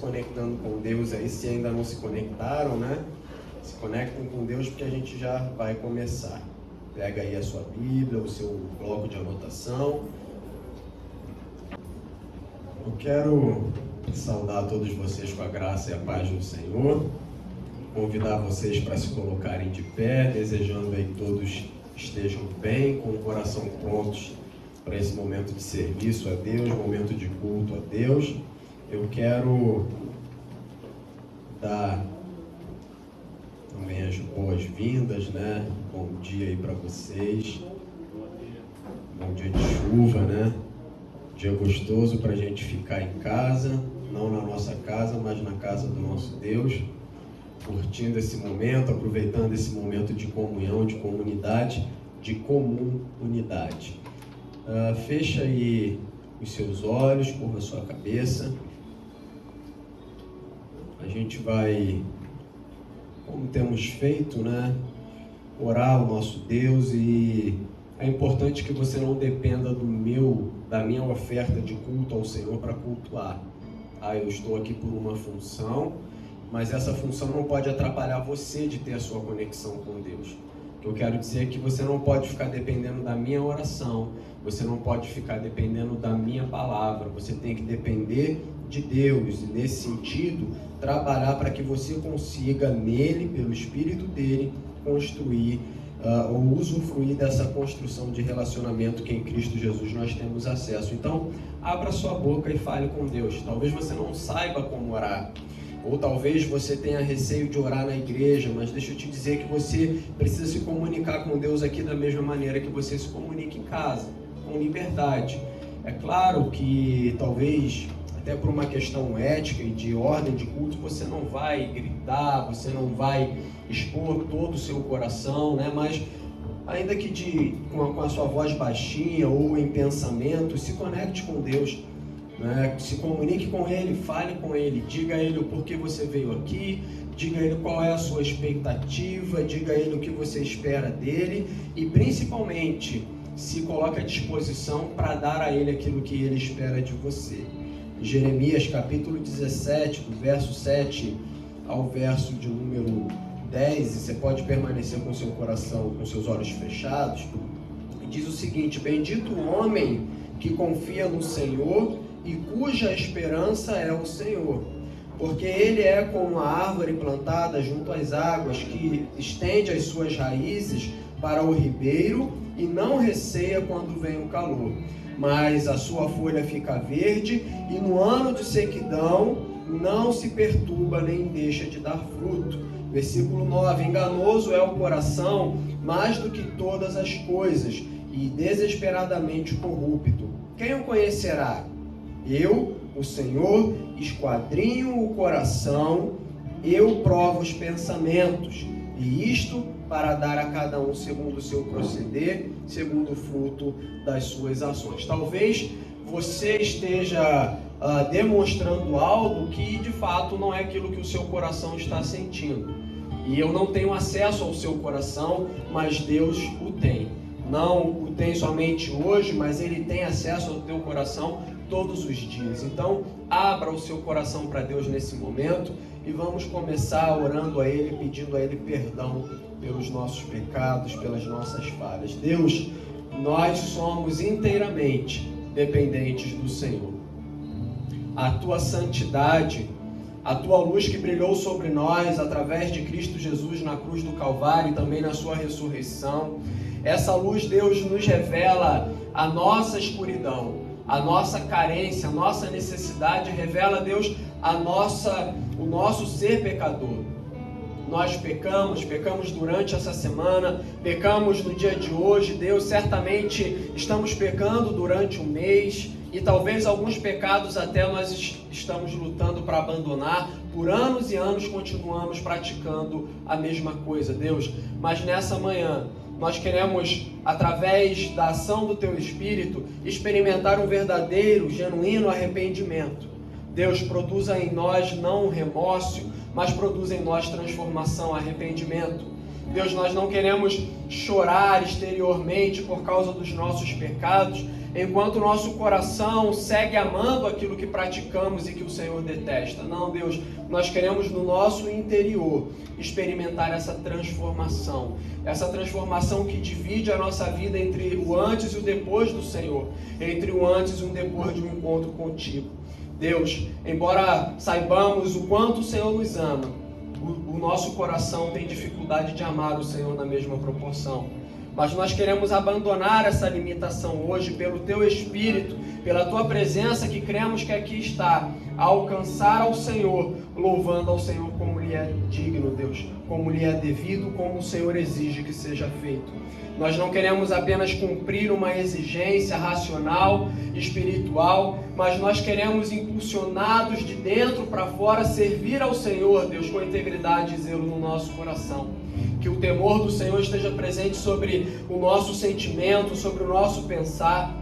conectando com Deus aí, se ainda não se conectaram, né? Se conectem com Deus, porque a gente já vai começar. Pega aí a sua Bíblia, o seu bloco de anotação. Eu quero saudar todos vocês com a graça e a paz do Senhor. Convidar vocês para se colocarem de pé, desejando aí que todos estejam bem, com o coração prontos para esse momento de serviço a Deus, momento de culto a Deus. Eu quero dar também as boas-vindas, né? Bom dia aí para vocês. Bom dia de chuva, né? Dia gostoso para a gente ficar em casa, não na nossa casa, mas na casa do nosso Deus, curtindo esse momento, aproveitando esse momento de comunhão, de comunidade, de comum unidade. Fecha aí os seus olhos, curva a sua cabeça. A gente vai, como temos feito, né, orar ao nosso Deus, e é importante que você não dependa da minha oferta de culto ao Senhor para cultuar. Eu estou aqui por uma função, mas essa função não pode atrapalhar você de ter a sua conexão com Deus. O que eu quero dizer é que você não pode ficar dependendo da minha oração, você não pode ficar dependendo da minha palavra, você tem que depender de Deus, e nesse sentido, trabalhar para que você consiga nele, pelo Espírito dele, construir ou usufruir dessa construção de relacionamento que em Cristo Jesus nós temos acesso. Então, abra sua boca e fale com Deus. Talvez você não saiba como orar, ou talvez você tenha receio de orar na igreja, mas deixa eu te dizer que você precisa se comunicar com Deus aqui da mesma maneira que você se comunica em casa, com liberdade. É claro que talvez, até por uma questão ética e de ordem de culto, você não vai gritar, você não vai expor todo o seu coração, né? Mas ainda que com a sua voz baixinha ou em pensamento, se conecte com Deus, né? Se comunique com Ele, fale com Ele, diga a Ele o porquê você veio aqui, diga a Ele qual é a sua expectativa, diga a Ele o que você espera dEle, e principalmente se coloque à disposição para dar a Ele aquilo que Ele espera de você. Jeremias capítulo 17, do verso 7 ao verso de número 10, e você pode permanecer com seu coração, com seus olhos fechados, diz o seguinte: bendito o homem que confia no Senhor e cuja esperança é o Senhor, porque ele é como a árvore plantada junto às águas, que estende as suas raízes para o ribeiro e não receia quando vem o calor, mas a sua folha fica verde, e no ano de sequidão não se perturba nem deixa de dar fruto. Versículo 9: enganoso é o coração mais do que todas as coisas, e desesperadamente corrupto. Quem o conhecerá? Eu, o Senhor, esquadrinho o coração, eu provo os pensamentos, e isto para dar a cada um segundo o seu proceder, segundo o fruto das suas ações. Talvez você esteja demonstrando algo que de fato não é aquilo que o seu coração está sentindo. E eu não tenho acesso ao seu coração, mas Deus o tem. Não o tem somente hoje, mas Ele tem acesso ao teu coração todos os dias. Então, abra o seu coração para Deus nesse momento e vamos começar orando a Ele, pedindo a Ele perdão pelos nossos pecados, pelas nossas falhas. Deus, nós somos inteiramente dependentes do Senhor. A Tua santidade, a Tua luz que brilhou sobre nós através de Cristo Jesus na cruz do Calvário e também na Sua ressurreição, essa luz, Deus, nos revela a nossa escuridão, a nossa carência, a nossa necessidade, revela, Deus, o nosso ser pecador. Nós pecamos durante essa semana, pecamos no dia de hoje, Deus, certamente estamos pecando durante um mês, e talvez alguns pecados até nós estamos lutando para abandonar. Por anos e anos continuamos praticando a mesma coisa, Deus, mas nessa manhã nós queremos, através da ação do Teu Espírito, experimentar um verdadeiro, genuíno arrependimento. Deus, produza em nós não remorso, mas produza em nós transformação, arrependimento. Deus, nós não queremos chorar exteriormente por causa dos nossos pecados, enquanto o nosso coração segue amando aquilo que praticamos e que o Senhor detesta. Não, Deus, nós queremos no nosso interior experimentar essa transformação que divide a nossa vida entre o antes e o depois do Senhor, entre o antes e o depois de um encontro contigo. Deus, embora saibamos o quanto o Senhor nos ama, o nosso coração tem dificuldade de amar o Senhor na mesma proporção. Mas nós queremos abandonar essa limitação hoje pelo Teu Espírito, pela Tua presença que cremos que aqui está, a alcançar ao Senhor, louvando ao Senhor como lhe é digno, Deus, como lhe é devido, como o Senhor exige que seja feito. Nós não queremos apenas cumprir uma exigência racional, espiritual, mas nós queremos, impulsionados de dentro para fora, servir ao Senhor, Deus, com integridade e zelo no nosso coração. Que o temor do Senhor esteja presente sobre o nosso sentimento, sobre o nosso pensar.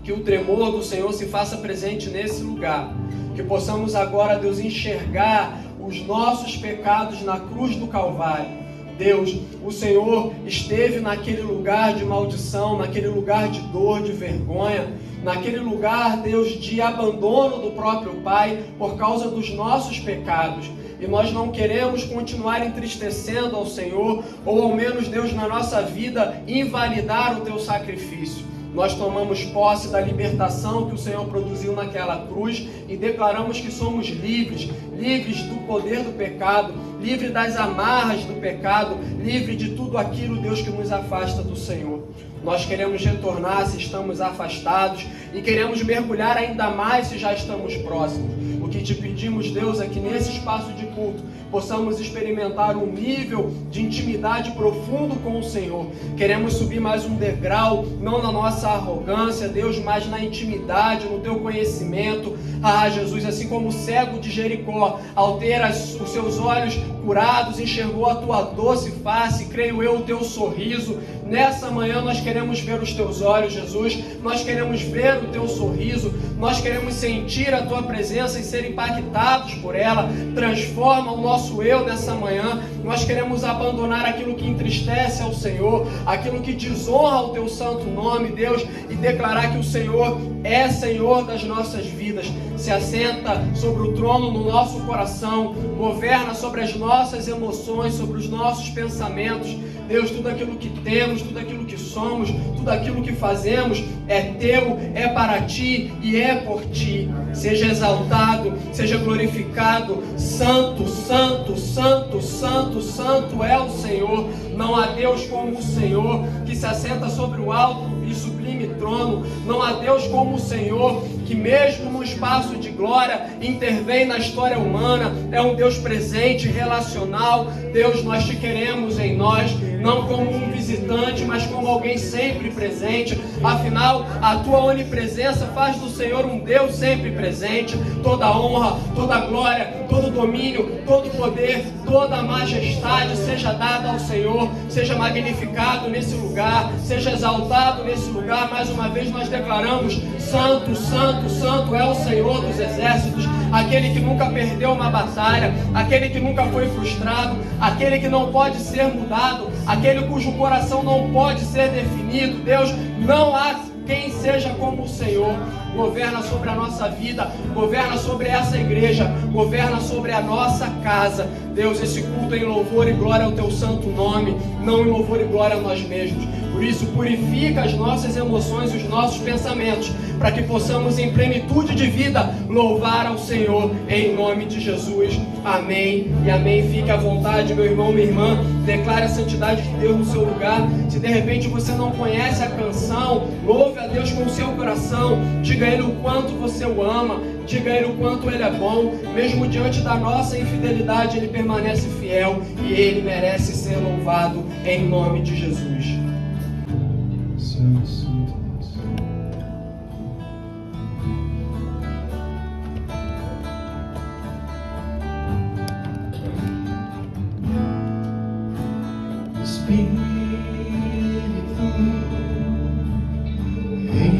Que o tremor do Senhor se faça presente nesse lugar. Que possamos agora, Deus, enxergar os nossos pecados na cruz do Calvário. Deus, o Senhor esteve naquele lugar de maldição, naquele lugar de dor, de vergonha, naquele lugar, Deus, de abandono do próprio Pai por causa dos nossos pecados. E nós não queremos continuar entristecendo ao Senhor, ou ao menos, Deus, na nossa vida, invalidar o Teu sacrifício. Nós tomamos posse da libertação que o Senhor produziu naquela cruz e declaramos que somos livres, livres do poder do pecado, livres das amarras do pecado, livres de tudo aquilo, Deus, que nos afasta do Senhor. Nós queremos retornar se estamos afastados e queremos mergulhar ainda mais se já estamos próximos. O que te pedimos, Deus, é que nesse espaço de culto possamos experimentar um nível de intimidade profundo com o Senhor. Queremos subir mais um degrau, não na nossa arrogância, Deus, mas na intimidade, no Teu conhecimento. Ah, Jesus, assim como o cego de Jericó, ao ter os seus olhos curados, enxergou a Tua doce face, creio eu, o Teu sorriso. Nessa manhã nós queremos ver os Teus olhos, Jesus, nós queremos ver o Teu sorriso, nós queremos sentir a Tua presença e ser impactados por ela. Transforma o nosso eu nessa manhã. Nós queremos abandonar aquilo que entristece ao Senhor, aquilo que desonra o Teu santo nome, Deus, e declarar que o Senhor é Senhor das nossas vidas, se assenta sobre o trono no nosso coração, governa sobre as nossas emoções, sobre os nossos pensamentos. Deus, tudo aquilo que temos, tudo aquilo que somos, tudo aquilo que fazemos é Teu, é para Ti e é por Ti. Seja exaltado, seja glorificado. Santo, santo, santo, santo, santo é o Senhor. Não há Deus como o Senhor, que se assenta sobre o alto e sublime trono. Não há Deus como o Senhor, que mesmo no espaço de glória intervém na história humana. É um Deus presente, relacional. Deus, nós Te queremos em nós, não como um visitante, mas como alguém sempre presente. Afinal, a Tua onipresença faz do Senhor um Deus sempre presente. Toda honra, toda glória, todo domínio, todo poder, toda majestade seja dada ao Senhor. Seja magnificado nesse lugar, seja exaltado nesse lugar. Mais uma vez nós declaramos: Santo, Santo, Santo é o Senhor dos exércitos. Aquele que nunca perdeu uma batalha, aquele que nunca foi frustrado, aquele que não pode ser mudado, aquele cujo coração não pode ser definido. Deus, não há quem seja como o Senhor. Governa sobre a nossa vida, governa sobre essa igreja, governa sobre a nossa casa. Deus, esse culto é em louvor e glória ao Teu santo nome, não em louvor e glória a nós mesmos. Por isso, purifica as nossas emoções e os nossos pensamentos, para que possamos em plenitude de vida louvar ao Senhor, em nome de Jesus. Amém e amém. Fique à vontade, meu irmão, minha irmã, declare a santidade de Deus no seu lugar. Se de repente você não conhece a canção, louve a Deus com o seu coração, diga a Ele o quanto você o ama, diga a Ele o quanto Ele é bom. Mesmo diante da nossa infidelidade, Ele permanece fiel e Ele merece ser louvado, em nome de Jesus.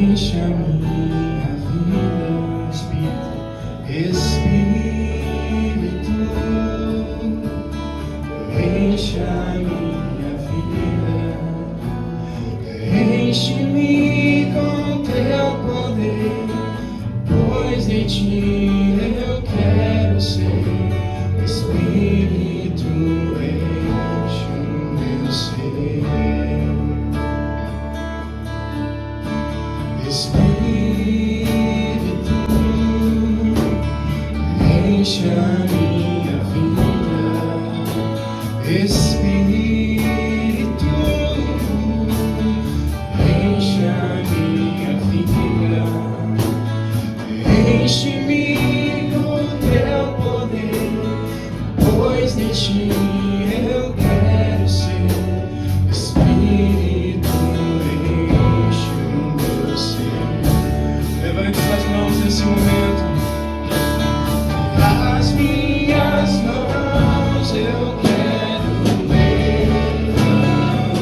Enche a minha vida, Espírito, enche a minha vida, enche-me com Teu ti eu quero ser. Espírito, enche o meu ser. Espírito, enche a minha vida. Espírito, enche a minha vida. Enche-me do teu poder, pois de ti eu quero ser. Espírito, enche o meu ser. Levante suas mãos nesse momento. As minhas mãos eu quero levantar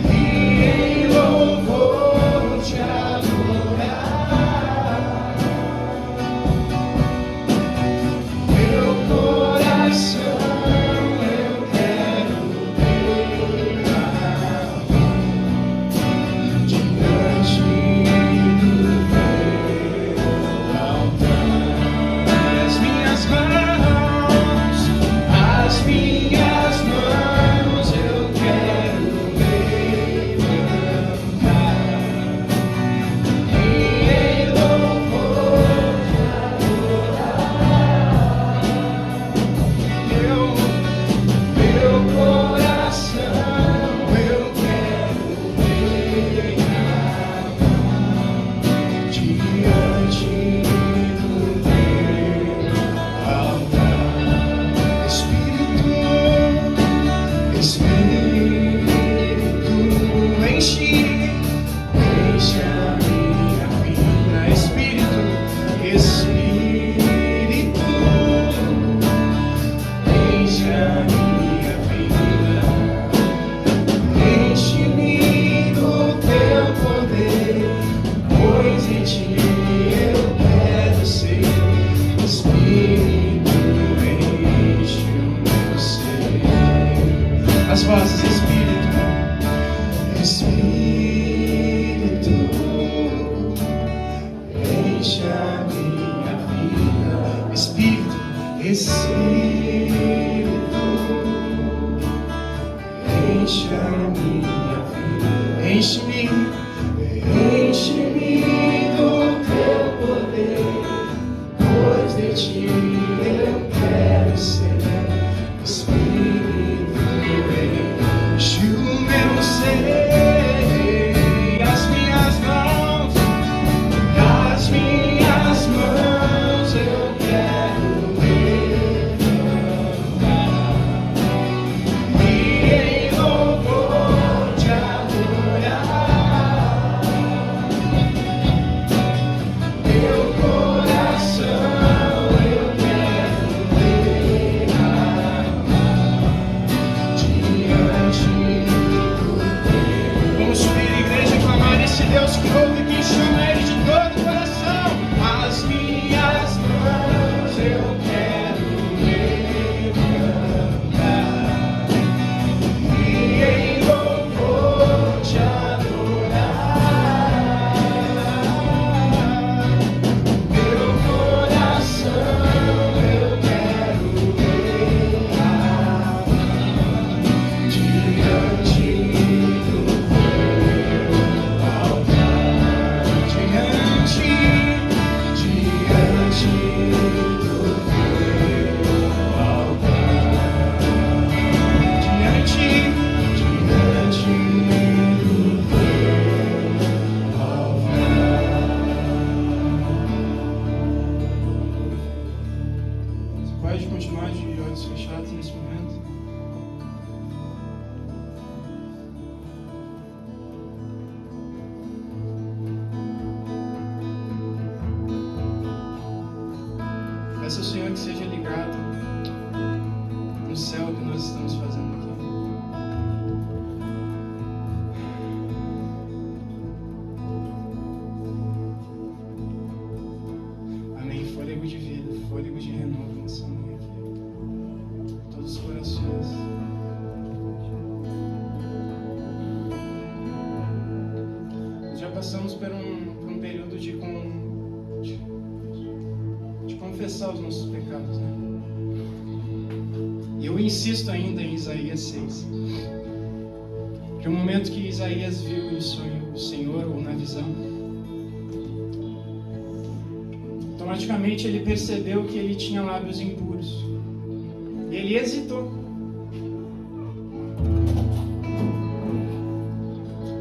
e em louvor te adorar. Meu coração eu quero levar diante do teu altar. As minhas mãos eu quero levantar e em louvor te adorar. Meu coração eu quero levar diante do teu altar. Espírito, enche a minha vida. Espírito, enche a minha vida. Enche-me do teu poder, pois em ti eu quero ser. Espírito, enche o meu ser. As vozes, Espírito, enche a minha vida. Espírito, enche a minha vida. Enche-me do teu poder, pois de ti eu quero ser. Espírito, enche o meu ser. As minhas mãos eu quero levantar e em louvor te adorar. Meu coração eu quero levar diante do teu. Vamos subir, igreja, e clamar esse Deus que ouve e que chama Ele de todo o coração. As minhas mãos eu quero levantar e em louvor te adorar. Meu coração eu quero levar diante do teu altar. Diante do teu altar. Diante do teu altar. Você pode continuar de olhos fechados nesse momento? Peça ao Senhor que seja ligado no céu que nós estamos fazendo aqui. Amém. Fôlego de vida, fôlego de renovo nessa manhã aqui. Todos os corações. Já passamos por um período de confessar os nossos pecados, né? E eu insisto ainda em Isaías 6. Que o momento que Isaías viu em sonho o Senhor, ou na visão, automaticamente ele percebeu que ele tinha lábios impuros. E ele hesitou.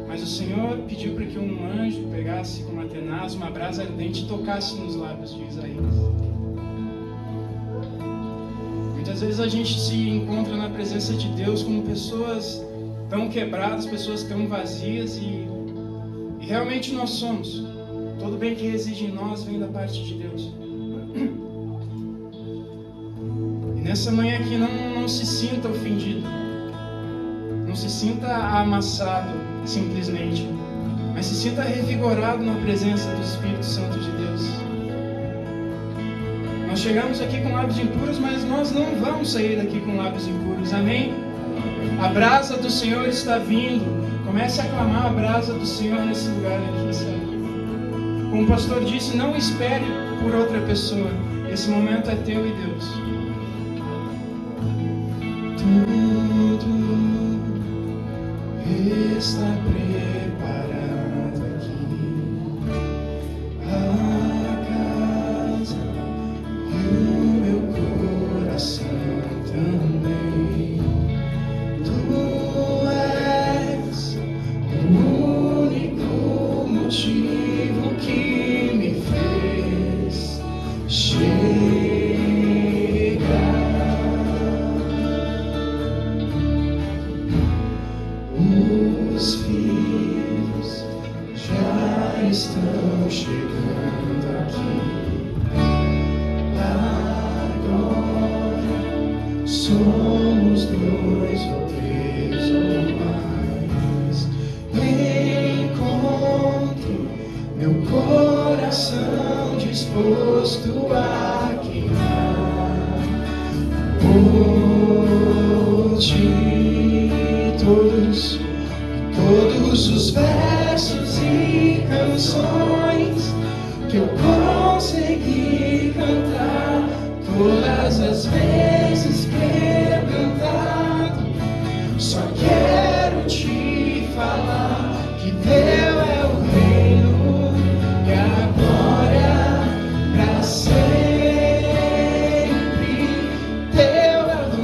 Mas o Senhor pediu para que um anjo pegasse com uma tenaz, uma brasa ardente, e tocasse nos lábios de Isaías. Muitas vezes a gente se encontra na presença de Deus como pessoas tão quebradas, pessoas tão vazias, e realmente nós somos. Todo bem que reside em nós vem da parte de Deus. E nessa manhã aqui não se sinta ofendido, não se sinta amassado simplesmente, mas se sinta revigorado na presença do Espírito Santo de Deus. Nós chegamos aqui com lábios impuros, mas nós não vamos sair daqui com lábios impuros, amém? A brasa do Senhor está vindo. Comece a clamar a brasa do Senhor nesse lugar aqui, sabe? Como o pastor disse, não espere por outra pessoa. Esse momento é teu e Deus. Tudo está preparado aqui. A casa e o meu coração também. Tu és o único motivo que me fez chegar. Os filhos já estão chegando aqui. Agora somos dois ou três ou mais. Encontro meu coração disposto a queimar por ti. Todos os versos e canções que eu consegui cantar, todas as vezes quebrantado, só quero te falar que teu é o reino e a glória pra sempre. Teu é o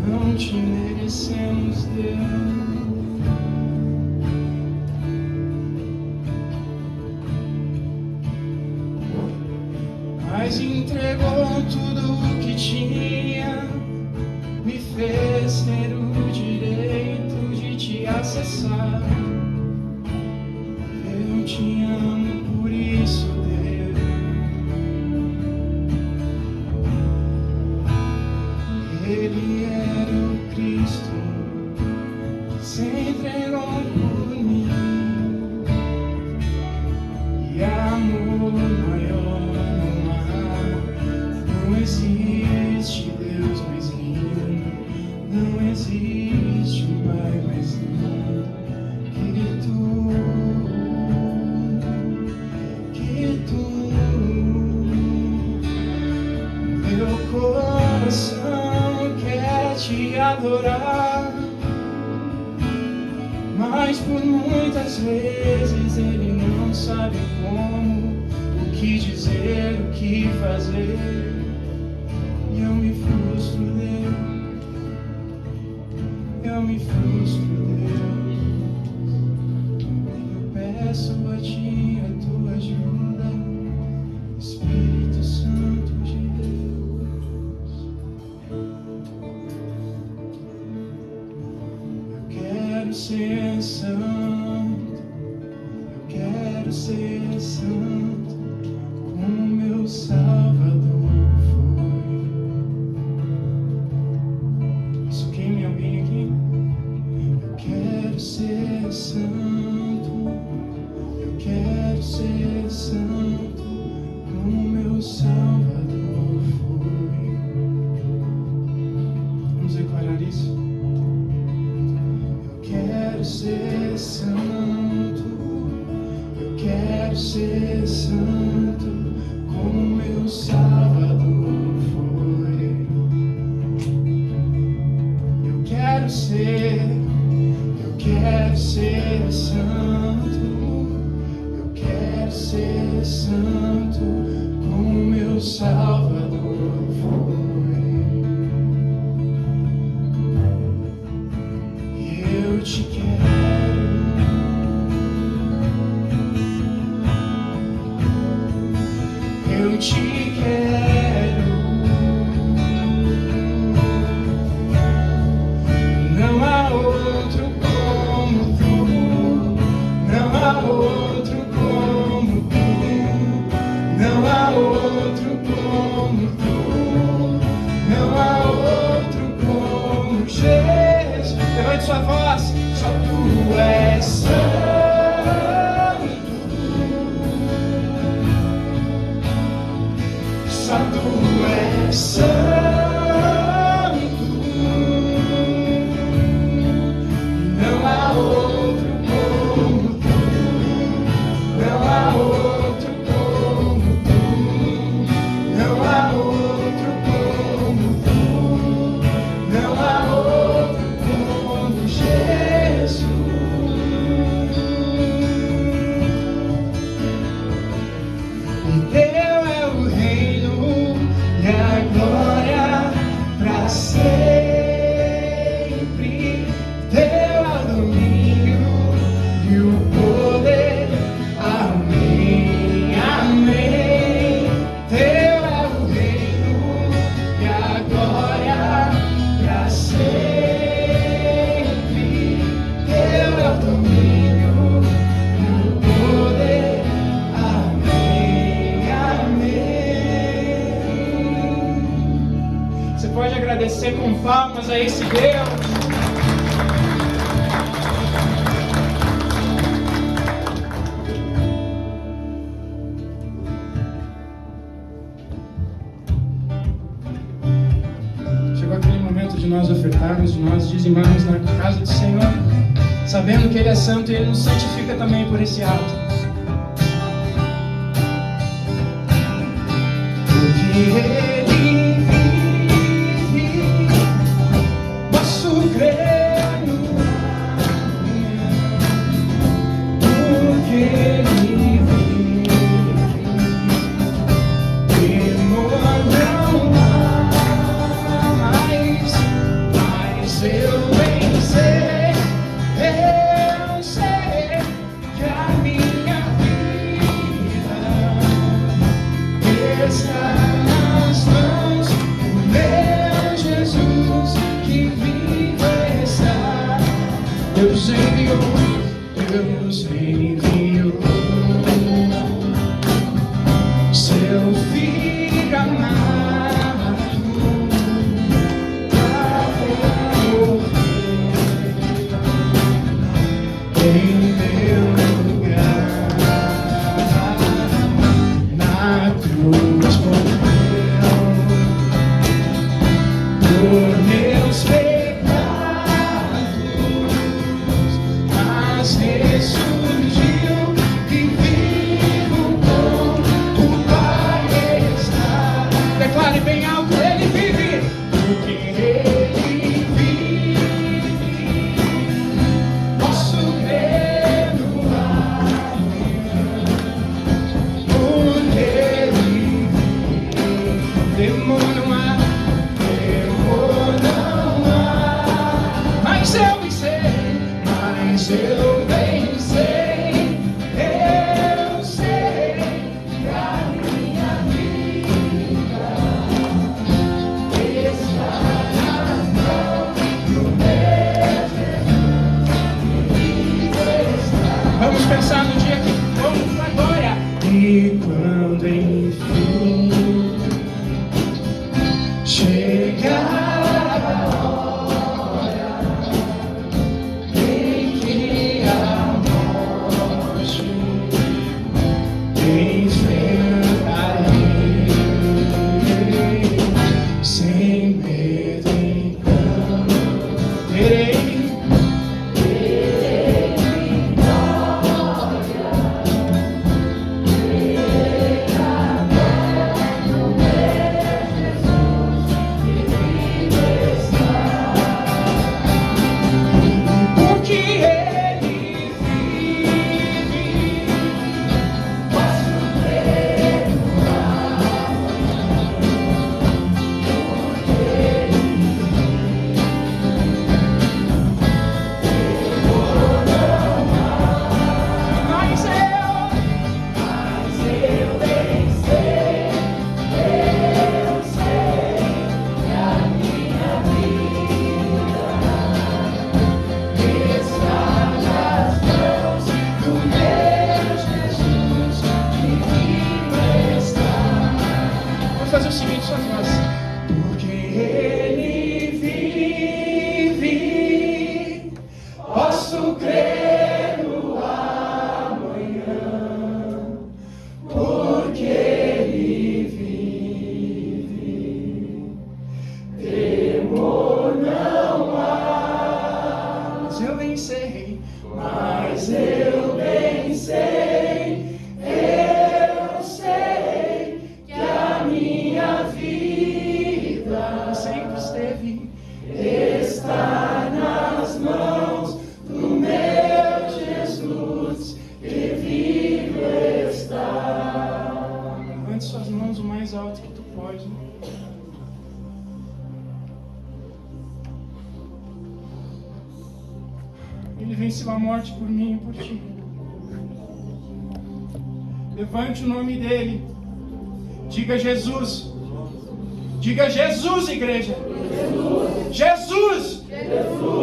não te merecemos, Deus. Mas entregou tudo o que tinha, me fez ter o direito de te acessar. Eu te amo por isso, Deus. Ele era o Cristo que se entregou por mim, e amor maior não há. Não existe Deus mais lindo, não existe um Pai mais lindo que tu, que tu. Meu coração quer te adorar, mas por muitas vezes ele não sabe como, o que dizer, o que fazer, e eu me frustro, Deus, eu me frustro, Deus. Eu peço a ti a tua ajuda, Espírito Santo de Deus. Eu quero ser santo, eu quero ser santo, como meu Salvador foi. Isso queime alguém aqui? Eu quero ser santo, eu quero ser santo, como meu Salvador foi. Vamos declarar isso? Eu quero ser santo, eu quero ser santo, como meu Salvador foi. Eu quero ser santo, eu quero ser santo, como meu Salvador foi. E eu te quero, eu te quero. Não há outro como tu, não há outro como tu, não há outro como tu, não há outro como Jesus. Levante sua voz, só tu és santo, só tu és santo. Não há outro como tu, não há outro como tu, não há outro como tu, não há outro como Jesus. E teu é o reino e a glória para sempre. Teu é o domínio e o poder. Amém, amém. Teu é o reino e a glória para sempre. Teu é o domínio e o poder. Amém, amém. Você pode agradecer com palmas a esse Deus. Chegou aquele momento de nós ofertarmos, de nós dizimarmos na casa do Senhor, sabendo que Ele é santo e Ele nos santifica também por esse ato. Porque Ele vive, posso crer no porque Ele vive, temor não há mais. meus pecados, mas ressurgiu e vivo com o Pai está. Declare bem alto, Ele vive, porque Ele vive. Posso crer no amanhã, porque Ele vive. Temor não há, mas eu venci, eu sei que a minha vida está nas mãos do meu Jesus. Vamos pensar no dia que vamos para a glória. E quando enfim chegar fazer o seguinte, só nós. Porque Ele vive, posso crer no amanhã. Porque Ele vive, temor não há. Mas eu venci, mas eu venci. Eu sei que a minha vida sempre esteve, está nas mãos do meu Jesus, que vivo está. Levante suas mãos o mais alto que tu pode. Ele venceu a morte por mim e por ti. Levante o nome dele. Diga Jesus. Diga Jesus, igreja. Jesus.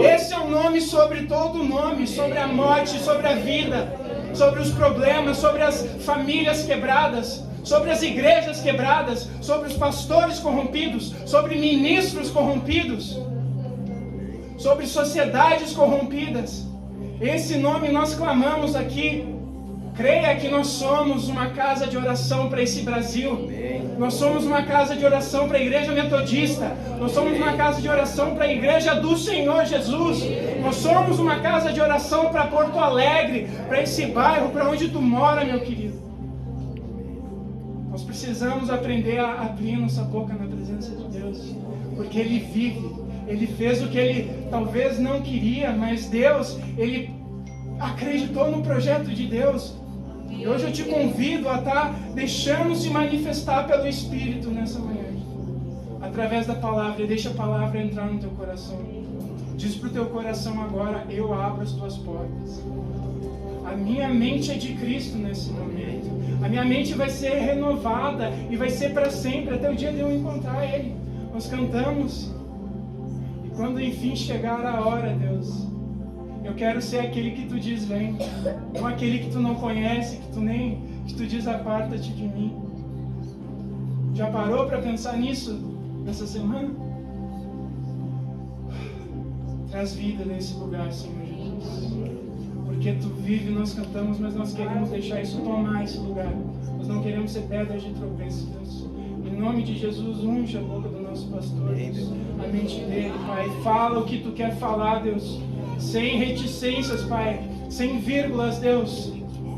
Esse é o nome sobre todo nome, sobre a morte, sobre a vida, sobre os problemas, sobre as famílias quebradas, sobre as igrejas quebradas, sobre os pastores corrompidos, sobre ministros corrompidos, sobre sociedades corrompidas. Esse nome nós clamamos aqui. Creia que nós somos uma casa de oração para esse Brasil. Nós somos uma casa de oração para a igreja metodista. Nós somos uma casa de oração para a igreja do Senhor Jesus. Nós somos uma casa de oração para Porto Alegre, para esse bairro, para onde tu mora, meu querido. Nós precisamos aprender a abrir nossa boca na presença de Deus, porque Ele vive. Ele fez o que Ele talvez não queria, mas Deus, Ele acreditou no projeto de Deus. E hoje eu te convido a estar deixando se manifestar pelo Espírito nessa manhã, através da palavra. E deixa a palavra entrar no teu coração. Diz para o teu coração agora: eu abro as tuas portas. A minha mente é de Cristo nesse momento. A minha mente vai ser renovada e vai ser para sempre, até o dia de eu encontrar Ele. Nós cantamos. E quando enfim chegar a hora, Deus, eu quero ser aquele que tu diz vem, não aquele que tu não conhece, que tu diz aparta-te de mim. Já parou para pensar nisso nessa semana? Traz vida nesse lugar, Senhor Jesus. Porque tu vive, nós cantamos, mas nós queremos deixar isso tomar esse lugar. Nós não queremos ser pedras de tropeço, Deus. Em nome de Jesus, unge a boca do nosso nosso pastor, Deus. A mente dele, Pai. Fala o que tu quer falar, Deus. Sem reticências, Pai. Sem vírgulas, Deus.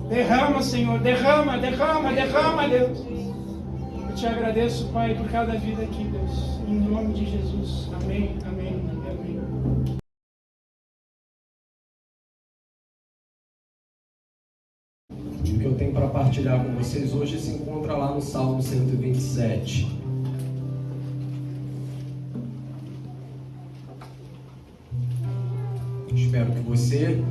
Derrama, Senhor. Derrama, Deus. Eu te agradeço, Pai, por cada vida aqui, Deus. Em nome de Jesus. Amém, amém e amém. O que eu tenho para partilhar com vocês hoje se encontra lá no Salmo 127. Espero que você,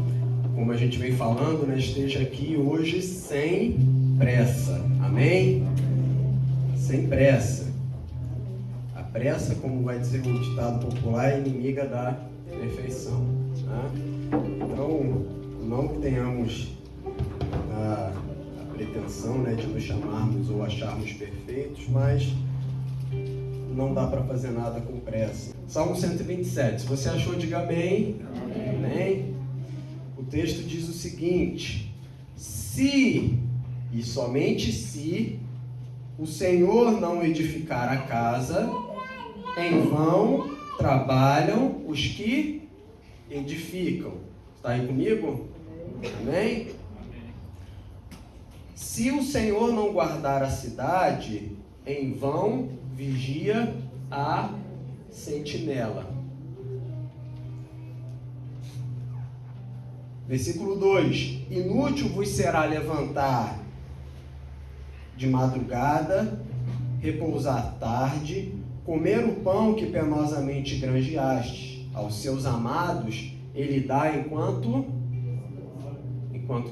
como a gente vem falando, né, esteja aqui hoje sem pressa. Amém? Sem pressa. A pressa, como vai dizer o ditado popular, é inimiga da perfeição. Tá? Então, não que tenhamos a pretensão, né, de nos chamarmos ou acharmos perfeitos, mas não dá para fazer nada com pressa. Salmo 127. Se você achou, diga amém. Amém. O texto diz o seguinte: se, e somente se, o Senhor não edificar a casa, em vão trabalham os que edificam. Está aí comigo? Amém? Se o Senhor não guardar a cidade, em vão vigia a sentinela. Versículo 2: inútil vos será levantar de madrugada, repousar tarde, comer o pão que penosamente granjeaste. Aos seus amados ele dá enquanto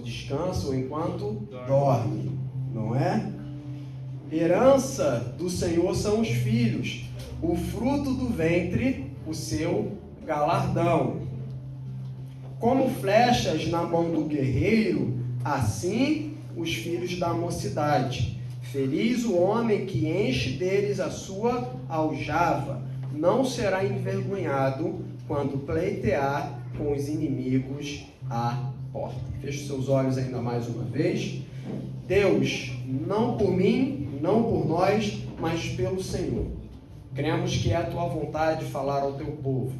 descansa ou enquanto dorme, não é? Herança do Senhor são os filhos, o fruto do ventre, o seu galardão. Como flechas na mão do guerreiro, assim os filhos da mocidade. Feliz o homem que enche deles a sua aljava, não será envergonhado quando pleitear com os inimigos à porta. Feche seus olhos ainda mais uma vez. Deus, não por mim, não por nós, mas pelo Senhor. Cremos que é a tua vontade falar ao teu povo.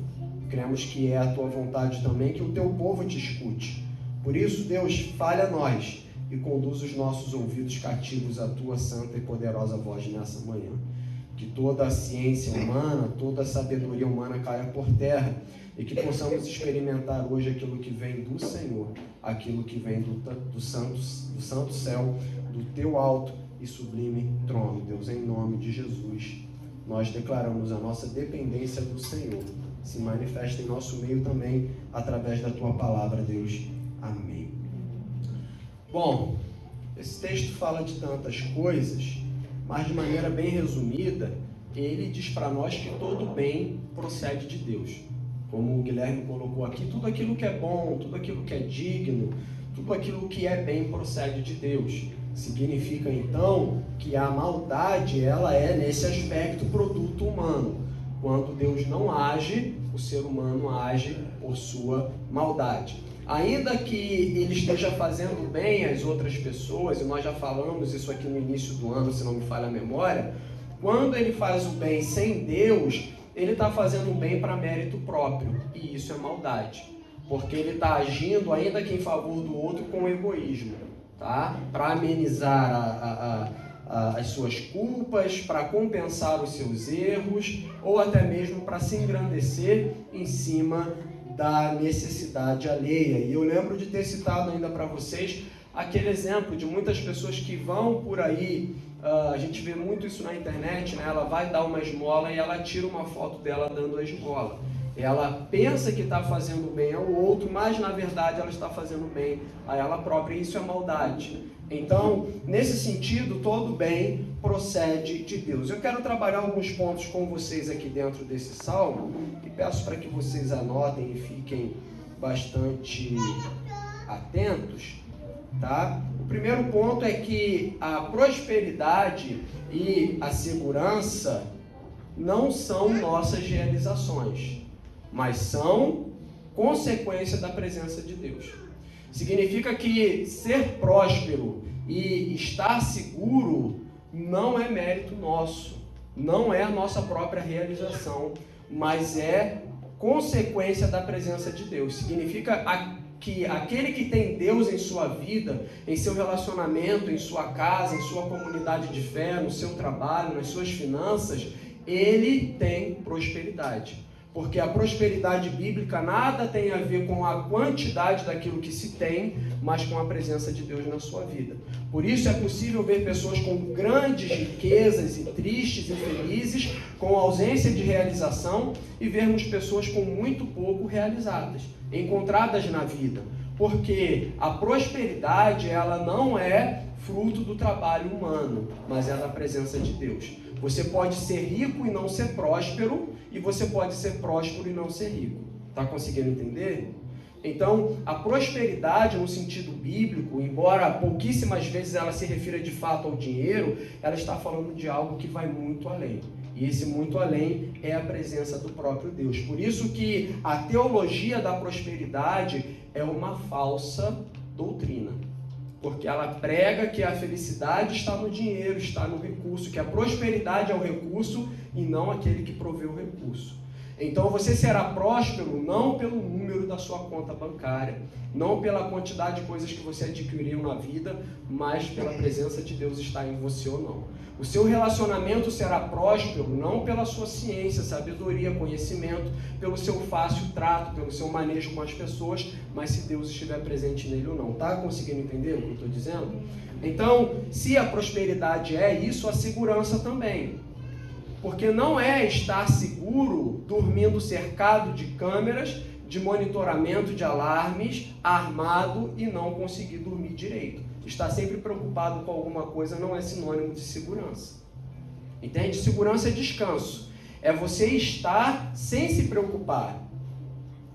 Cremos que é a tua vontade também que o teu povo te escute. Por isso, Deus, fale a nós e conduz os nossos ouvidos cativos à tua santa e poderosa voz nessa manhã. Que toda a ciência humana, toda a sabedoria humana caia por terra e que possamos experimentar hoje aquilo que vem do Senhor, aquilo que vem do santo céu, do teu alto e sublime trono. Deus, em nome de Jesus, nós declaramos a nossa dependência do Senhor. Se manifesta em nosso meio também através da tua palavra, Deus. Amém. Bom, esse texto fala de tantas coisas, mas de maneira bem resumida, ele diz para nós que todo bem procede de Deus. Como o Guilherme colocou aqui, tudo aquilo que é bom, tudo aquilo que é digno, tudo aquilo que é bem procede de Deus. Significa então que a maldade, ela é nesse aspecto produto humano. Quando Deus não age, o ser humano age por sua maldade. Ainda que ele esteja fazendo bem às outras pessoas, e nós já falamos isso aqui no início do ano, se não me falha a memória, quando ele faz o bem sem Deus, ele está fazendo o bem para mérito próprio, e isso é maldade, porque ele está agindo, ainda que em favor do outro, com egoísmo, tá? Para amenizar as suas culpas, para compensar os seus erros, ou até mesmo para se engrandecer em cima da necessidade alheia. E eu lembro de ter citado ainda para vocês aquele exemplo de muitas pessoas que vão por aí, a gente vê muito isso na internet, né? Ela vai dar uma esmola e ela tira uma foto dela dando a esmola. Ela pensa que está fazendo bem ao outro, mas na verdade ela está fazendo bem a ela própria, e isso é maldade. Então, nesse sentido, todo bem procede de Deus. Eu quero trabalhar alguns pontos com vocês aqui dentro desse salmo, e peço para que vocês anotem e fiquem bastante atentos, tá? O primeiro ponto é que a prosperidade e a segurança não são nossas realizações, mas são consequência da presença de Deus. Significa que ser próspero e estar seguro não é mérito nosso, não é a nossa própria realização, mas é consequência da presença de Deus. Significa que aquele que tem Deus em sua vida, em seu relacionamento, em sua casa, em sua comunidade de fé, no seu trabalho, nas suas finanças, ele tem prosperidade. Porque a prosperidade bíblica nada tem a ver com a quantidade daquilo que se tem, mas com a presença de Deus na sua vida. Por isso é possível ver pessoas com grandes riquezas e tristes, infelizes, com ausência de realização, e vermos pessoas com muito pouco realizadas, encontradas na vida. Porque a prosperidade, ela não é fruto do trabalho humano, mas é da presença de Deus. Você pode ser rico e não ser próspero, e você pode ser próspero e não ser rico. Está conseguindo entender? Então, a prosperidade no sentido bíblico, embora pouquíssimas vezes ela se refira de fato ao dinheiro, ela está falando de algo que vai muito além. E esse muito além é a presença do próprio Deus. Por isso que a teologia da prosperidade é uma falsa doutrina. Porque ela prega que a felicidade está no dinheiro, está no recurso, que a prosperidade é o recurso e não aquele que provê o recurso. Então você será próspero não pelo número da sua conta bancária, não pela quantidade de coisas que você adquiriu na vida, mas pela presença de Deus estar em você ou não. O seu relacionamento será próspero não pela sua ciência, sabedoria, conhecimento, pelo seu fácil trato, pelo seu manejo com as pessoas, mas se Deus estiver presente nele ou não. Está conseguindo entender o que eu estou dizendo? Então, se a prosperidade é isso, a segurança também. Porque não é estar seguro dormindo cercado de câmeras, de monitoramento de alarmes, armado e não conseguir dormir direito. Estar sempre preocupado com alguma coisa não é sinônimo de segurança. Entende? Segurança é descanso. É você estar sem se preocupar.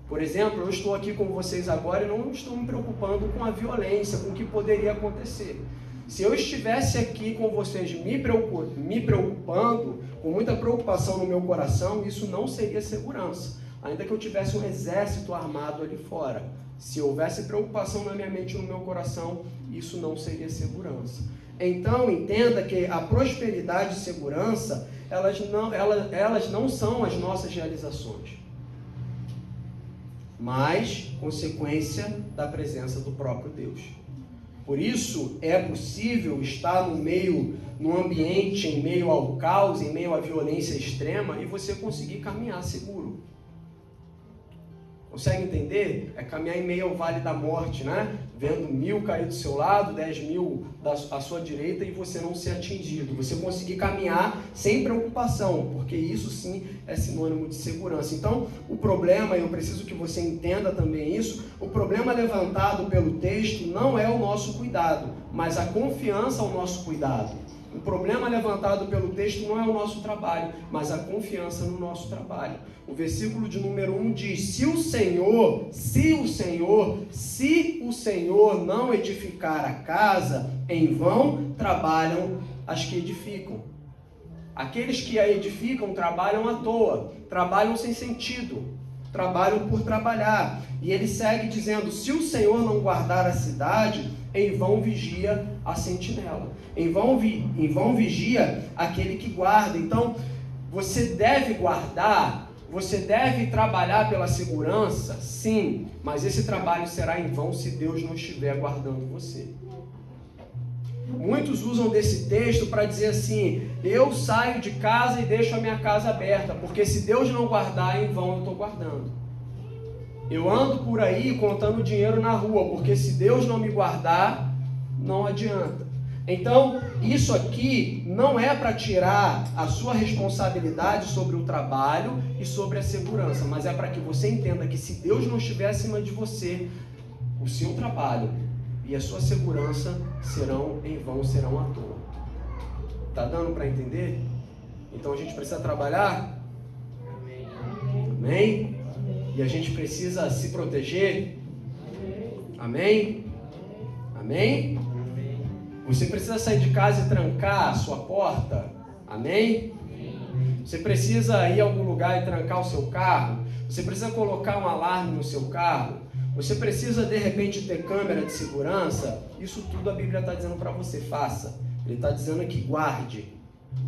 Por exemplo, eu estou aqui com vocês agora e não estou me preocupando com a violência, com o que poderia acontecer. Se eu estivesse aqui com vocês me preocupando, com muita preocupação no meu coração, isso não seria segurança. Ainda que eu tivesse um exército armado ali fora. Se houvesse preocupação na minha mente e no meu coração, isso não seria segurança. Então, entenda que a prosperidade e segurança, elas não são as nossas realizações, mas consequência da presença do próprio Deus. Por isso, é possível estar no ambiente, em meio ao caos, em meio à violência extrema, e você conseguir caminhar seguro. Consegue entender? É caminhar em meio ao vale da morte, né? Vendo 1000 cair do seu lado, 10.000 à sua direita e você não ser atingido. Você conseguir caminhar sem preocupação, porque isso sim é sinônimo de segurança. Então, o problema, eu preciso que você entenda também isso, o problema levantado pelo texto não é o nosso cuidado, mas a confiança ao nosso cuidado. O problema levantado pelo texto não é o nosso trabalho, mas a confiança no nosso trabalho. O versículo de número 1 diz: se o Senhor não edificar a casa, em vão trabalham as que edificam. Aqueles que a edificam trabalham à toa, trabalham sem sentido, trabalham por trabalhar. E ele segue dizendo: se o Senhor não guardar a cidade, em vão vigia a sentinela. Em vão vigia aquele que guarda. Então, você deve guardar, você deve trabalhar pela segurança, sim, mas esse trabalho será em vão se Deus não estiver guardando você. Muitos usam desse texto para dizer assim: eu saio de casa e deixo a minha casa aberta, porque se Deus não guardar, em vão eu estou guardando. Eu ando por aí contando dinheiro na rua, porque se Deus não me guardar, não adianta. Então, isso aqui não é para tirar a sua responsabilidade sobre o trabalho e sobre a segurança, mas é para que você entenda que se Deus não estiver acima de você, o seu trabalho e a sua segurança serão em vão, serão à toa. Tá dando para entender? Então a gente precisa trabalhar? Amém? E a gente precisa se proteger? Amém? Amém? Você precisa sair de casa e trancar a sua porta? Amém? Você precisa ir a algum lugar e trancar o seu carro? Você precisa colocar um alarme no seu carro? Você precisa de repente ter câmera de segurança? Isso tudo a Bíblia está dizendo para você, faça. Ele está dizendo que guarde.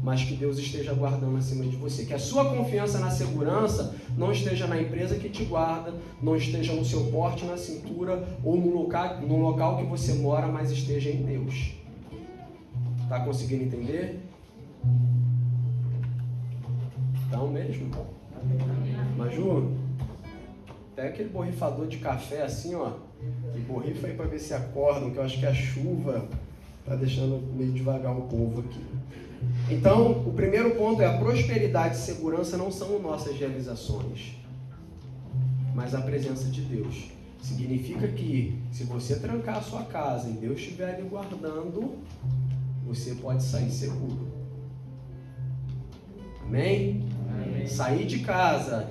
mas que Deus esteja guardando acima de você. Que a sua confiança na segurança não esteja na empresa que te guarda, não esteja no seu porte, na cintura ou no local que você mora, mas esteja em Deus. Tá conseguindo entender? Então mesmo? Maju, até aquele borrifador de café assim, ó, e borrifa aí para ver se acordam, que eu acho que a chuva tá deixando meio devagar o povo aqui. Então, o primeiro ponto é: a prosperidade e segurança não são nossas realizações, mas a presença de Deus. Significa que, se você trancar a sua casa e Deus estiver ali guardando, você pode sair seguro. Amém? Amém. Sair de casa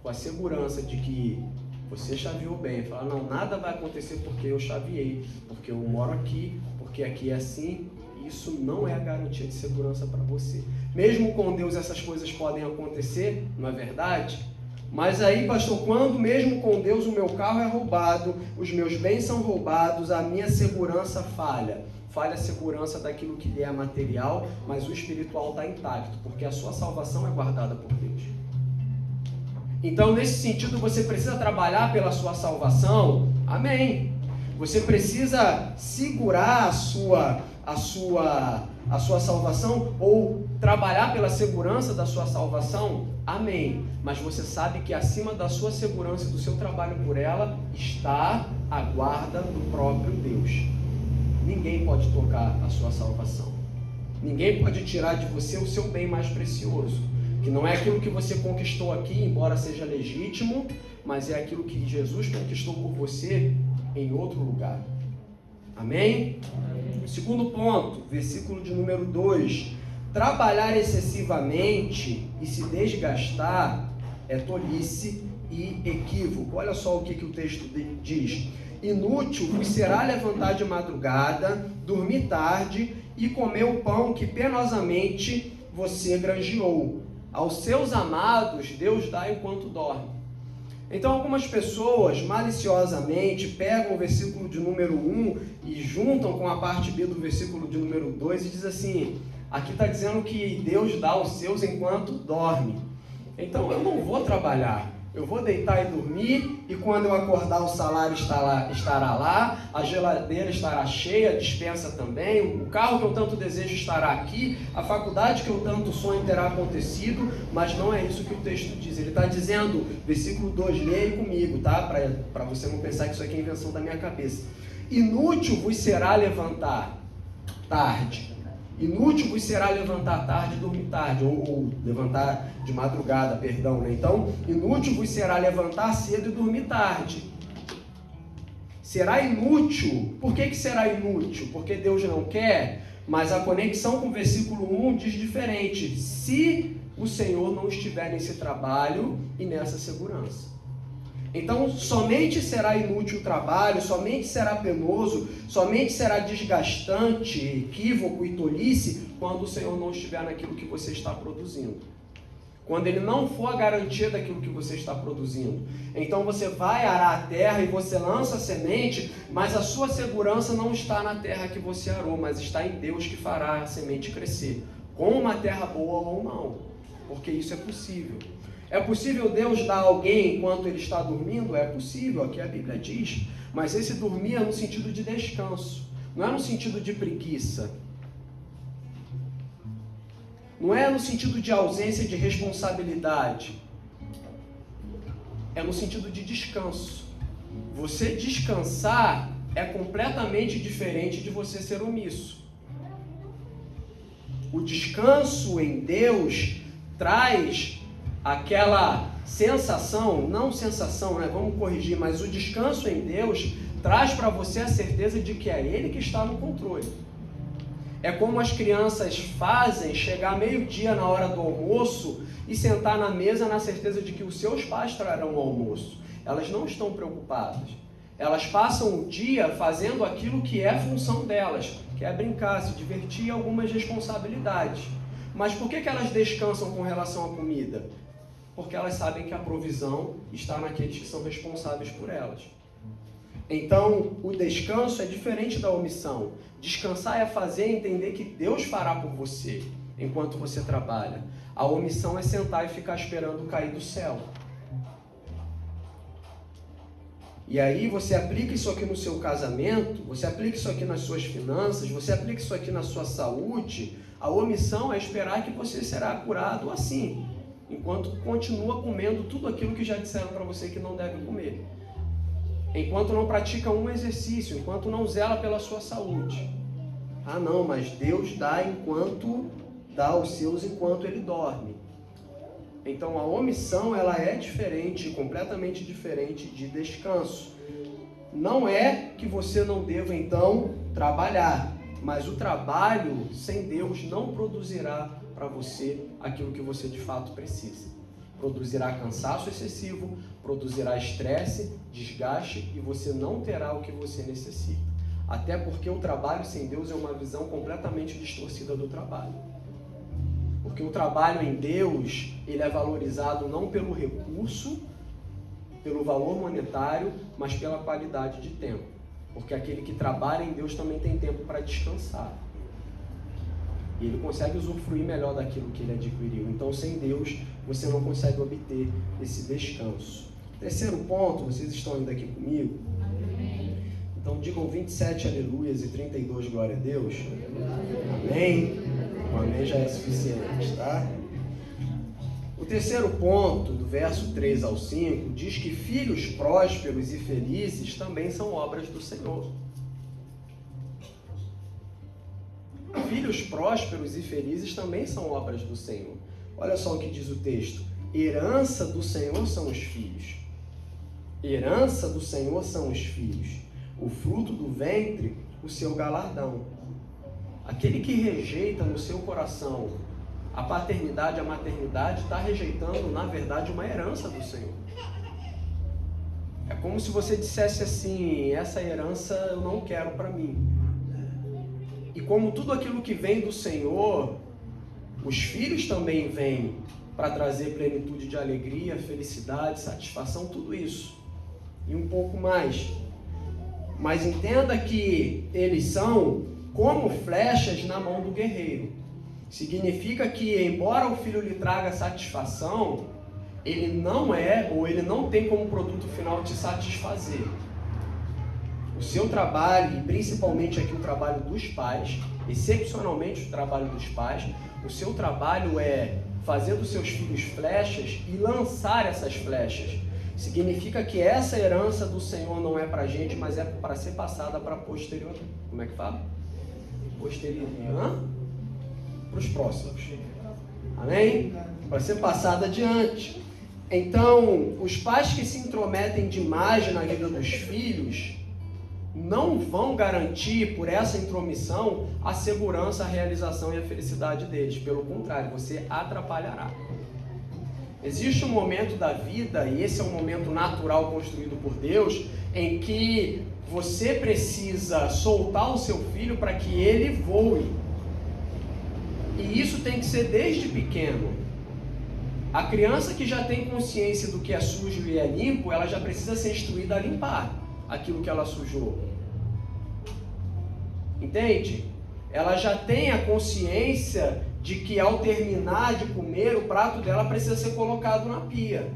com a segurança de que você chaveou bem, falar, não, nada vai acontecer porque eu chaveei, porque eu moro aqui, porque aqui é assim. Isso não é a garantia de segurança para você. Mesmo com Deus essas coisas podem acontecer, não é verdade? Mas aí, pastor, quando mesmo com Deus o meu carro é roubado, os meus bens são roubados, a minha segurança falha. Falha a segurança daquilo que lhe é material, mas o espiritual está intacto, porque a sua salvação é guardada por Deus. Então, nesse sentido, você precisa trabalhar pela sua salvação. Amém. Você precisa segurar a sua salvação ou trabalhar pela segurança da sua salvação. Amém. Mas você sabe que acima da sua segurança e do seu trabalho por ela está a guarda do próprio Deus. Ninguém pode tocar a sua salvação. Ninguém pode tirar de você o seu bem mais precioso, que não é aquilo que você conquistou aqui, embora seja legítimo, mas é aquilo que Jesus conquistou por você em outro lugar. Amém? Amém. Segundo ponto, versículo de número 2. Trabalhar excessivamente e se desgastar é tolice e equívoco. Olha só o que o texto diz. Inútil vos será levantar de madrugada, dormir tarde e comer o pão que penosamente você granjeou. Aos seus amados Deus dá enquanto dorme. Então algumas pessoas maliciosamente pegam o versículo de número 1 e juntam com a parte B do versículo de número 2 e diz assim, aqui está dizendo que Deus dá aos seus enquanto dorme. Então eu não vou trabalhar, eu vou deitar e dormir, e quando eu acordar o salário estará lá, a geladeira estará cheia, a despensa também, o carro que eu tanto desejo estará aqui, a faculdade que eu tanto sonho terá acontecido, mas não é isso que o texto diz. Ele está dizendo, versículo 2, leia aí comigo, tá? Para você não pensar que isso aqui é invenção da minha cabeça. Inútil vos será levantar tarde. Inútil vos será levantar tarde e dormir tarde, ou levantar de madrugada, perdão, né? Então, inútil vos será levantar cedo e dormir tarde. Será inútil. Por que será inútil? Porque Deus não quer, mas a conexão com o versículo 1 diz diferente. Se o Senhor não estiver nesse trabalho e nessa segurança. Então, somente será inútil o trabalho, somente será penoso, somente será desgastante, equívoco e tolice quando o Senhor não estiver naquilo que você está produzindo. Quando Ele não for a garantia daquilo que você está produzindo. Então você vai arar a terra e você lança a semente, mas a sua segurança não está na terra que você arou, mas está em Deus que fará a semente crescer. Com uma terra boa ou não, porque isso é possível. É possível Deus dar a alguém enquanto ele está dormindo? É possível, aqui a Bíblia diz, mas esse dormir é no sentido de descanso, não é no sentido de preguiça, não é no sentido de ausência de responsabilidade, é no sentido de descanso. Você descansar é completamente diferente de você ser omisso. O descanso em Deus traz aquela sensação, não sensação, né? Vamos corrigir, mas o descanso em Deus traz para você a certeza de que é Ele que está no controle. É como as crianças fazem chegar meio-dia na hora do almoço e sentar na mesa na certeza de que os seus pais trarão o almoço. Elas não estão preocupadas. Elas passam o dia fazendo aquilo que é função delas, que é brincar, se divertir e algumas responsabilidades. Mas por que elas descansam com relação à comida? Porque elas sabem que a provisão está naqueles que são responsáveis por elas. Então, o descanso é diferente da omissão. Descansar é fazer e entender que Deus fará por você enquanto você trabalha. A omissão é sentar e ficar esperando cair do céu. E aí você aplica isso aqui no seu casamento, você aplica isso aqui nas suas finanças, você aplica isso aqui na sua saúde. A omissão é esperar que você será curado assim, enquanto continua comendo tudo aquilo que já disseram para você que não deve comer. Enquanto não pratica um exercício, enquanto não zela pela sua saúde. Ah não, mas Deus dá aos seus enquanto ele dorme. Então a omissão ela é diferente, completamente diferente de descanso. Não é que você não deva então trabalhar, mas o trabalho sem Deus não produzirá para você aquilo que você de fato precisa. Produzirá cansaço excessivo, produzirá estresse, desgaste e você não terá o que você necessita. Até porque o trabalho sem Deus é uma visão completamente distorcida do trabalho. Porque o trabalho em Deus, ele é valorizado não pelo recurso, pelo valor monetário, mas pela qualidade de tempo. Porque aquele que trabalha em Deus também tem tempo para descansar. E ele consegue usufruir melhor daquilo que ele adquiriu. Então, sem Deus, você não consegue obter esse descanso. Terceiro ponto, vocês estão ainda aqui comigo? Amém. Então, digam 27 aleluias e 32 glória a Deus. Amém. O amém já é suficiente, tá? O terceiro ponto, do verso 3 ao 5, diz que filhos prósperos e felizes também são obras do Senhor. Filhos prósperos e felizes também são obras do Senhor. Olha só o que diz o texto. Herança do Senhor são os filhos. Herança do Senhor são os filhos. O fruto do ventre, o seu galardão. Aquele que rejeita no seu coração a paternidade, a maternidade, está rejeitando, na verdade, uma herança do Senhor. É como se você dissesse assim, essa herança eu não quero para mim. E como tudo aquilo que vem do Senhor, os filhos também vêm para trazer plenitude de alegria, felicidade, satisfação, tudo isso. E um pouco mais. Mas entenda que eles são como flechas na mão do guerreiro. Significa que, embora o filho lhe traga satisfação, ele não é, ou ele não tem como produto final te satisfazer. O seu trabalho, e principalmente aqui o trabalho dos pais, excepcionalmente o trabalho dos pais, o seu trabalho é fazer dos seus filhos flechas e lançar essas flechas. Significa que essa herança do Senhor não é para a gente, mas é para ser passada para a posterior. Como é que fala? Posterior. Para os próximos. Amém? Para ser passada adiante. Então, os pais que se intrometem demais na vida dos filhos não vão garantir, por essa intromissão, a segurança, a realização e a felicidade deles. Pelo contrário, você atrapalhará. Existe um momento da vida, e esse é um momento natural construído por Deus, em que você precisa soltar o seu filho para que ele voe. E isso tem que ser desde pequeno. A criança que já tem consciência do que é sujo e é limpo, ela já precisa ser instruída a limpar aquilo que ela sujou. Entende? Ela já tem a consciência de que ao terminar de comer, o prato dela precisa ser colocado na pia.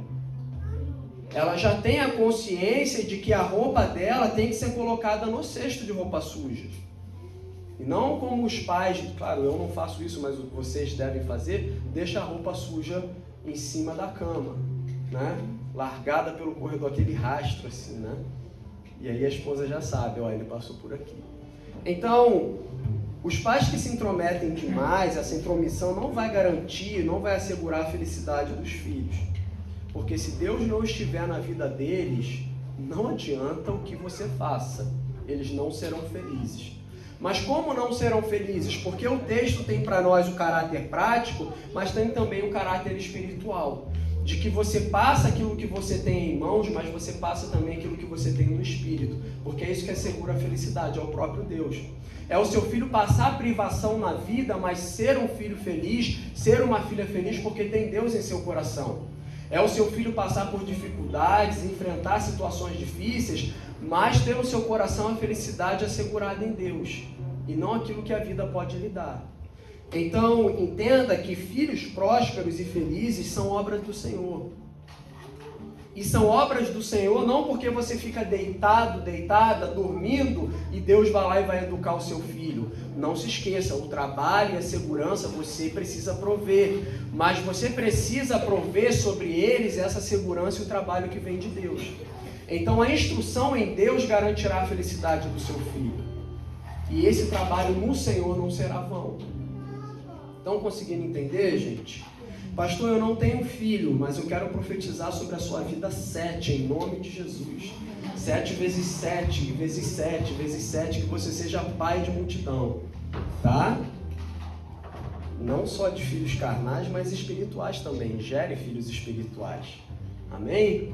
Ela já tem a consciência de que a roupa dela tem que ser colocada no cesto de roupas sujas. E não como os pais, claro, eu não faço isso, mas vocês devem fazer, deixa a roupa suja em cima da cama, né? Largada pelo corredor, aquele rastro assim, né? E aí a esposa já sabe, ó, ele passou por aqui. Então, os pais que se intrometem demais, essa intromissão não vai garantir, não vai assegurar a felicidade dos filhos. Porque se Deus não estiver na vida deles, não adianta o que você faça, eles não serão felizes. Mas como não serão felizes? Porque o texto tem para nós o caráter prático, mas tem também o caráter espiritual. De que você passa aquilo que você tem em mãos, mas você passa também aquilo que você tem no espírito. Porque é isso que assegura a felicidade, é o próprio Deus. É o seu filho passar privação na vida, mas ser um filho feliz, ser uma filha feliz, porque tem Deus em seu coração. É o seu filho passar por dificuldades, enfrentar situações difíceis, mas ter no seu coração a felicidade assegurada em Deus, e não aquilo que a vida pode lhe dar. Então, entenda que filhos prósperos e felizes são obras do Senhor. E são obras do Senhor não porque você fica deitado, deitada, dormindo, e Deus vai lá e vai educar o seu filho. Não se esqueça, o trabalho e a segurança você precisa prover, mas você precisa prover sobre eles essa segurança e o trabalho que vem de Deus. Então a instrução em Deus garantirá a felicidade do seu filho. E esse trabalho no Senhor não será vão. Estão conseguindo entender, gente? Pastor, eu não tenho filho, mas eu quero profetizar sobre a sua vida 7, em nome de Jesus. 7 vezes 7, vezes 7, vezes 7, que você seja pai de multidão, tá? Não só de filhos carnais, mas espirituais também. Gere filhos espirituais. Amém?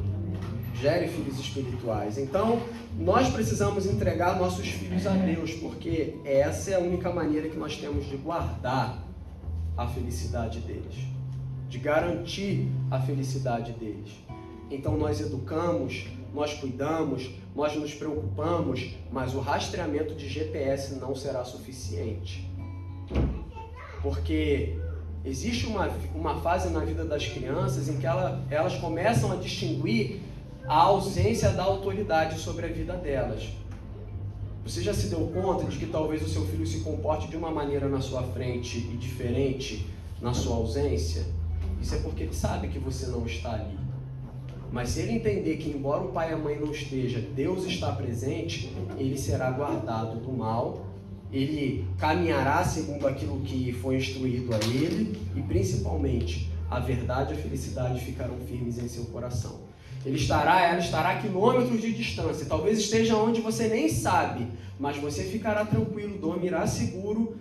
Gere filhos espirituais. Então, nós precisamos entregar nossos filhos a Deus, porque essa é a única maneira que nós temos de guardar a felicidade deles, de garantir a felicidade deles. Então nós educamos, nós cuidamos, nós nos preocupamos, mas o rastreamento de GPS não será suficiente. Porque existe uma fase na vida das crianças em que elas começam a distinguir a ausência da autoridade sobre a vida delas. Você já se deu conta de que talvez o seu filho se comporte de uma maneira na sua frente e diferente na sua ausência? Isso é porque ele sabe que você não está ali. Mas se ele entender que, embora o pai e a mãe não estejam, Deus está presente, ele será guardado do mal, ele caminhará segundo aquilo que foi instruído a ele, e principalmente a verdade e a felicidade ficarão firmes em seu coração. Ela estará a quilômetros de distância, talvez esteja onde você nem sabe, mas você ficará tranquilo, dormirá seguro,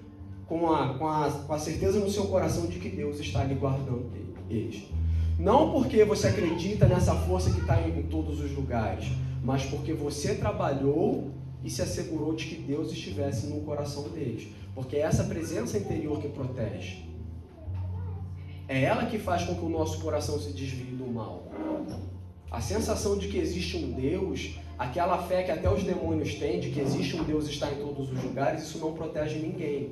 com a certeza no seu coração de que Deus está lhe guardando eles. Não porque você acredita nessa força que está em todos os lugares, mas porque você trabalhou e se assegurou de que Deus estivesse no coração deles. Porque é essa presença interior que protege. É ela que faz com que o nosso coração se desvie do mal. A sensação de que existe um Deus, aquela fé que até os demônios têm, de que existe um Deus e está em todos os lugares, isso não protege ninguém.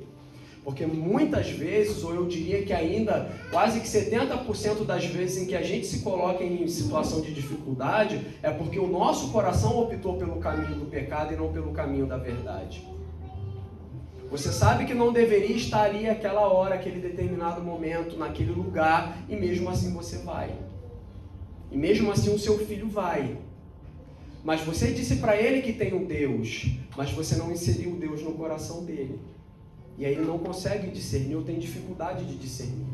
Porque muitas vezes, ou eu diria que ainda quase que 70% das vezes em que a gente se coloca em situação de dificuldade, é porque o nosso coração optou pelo caminho do pecado e não pelo caminho da verdade. Você sabe que não deveria estar ali aquela hora, aquele determinado momento, naquele lugar, e mesmo assim você vai. E mesmo assim o seu filho vai. Mas você disse para ele que tem um Deus, mas você não inseriu o Deus no coração dele. E aí ele não consegue discernir ou tem dificuldade de discernir.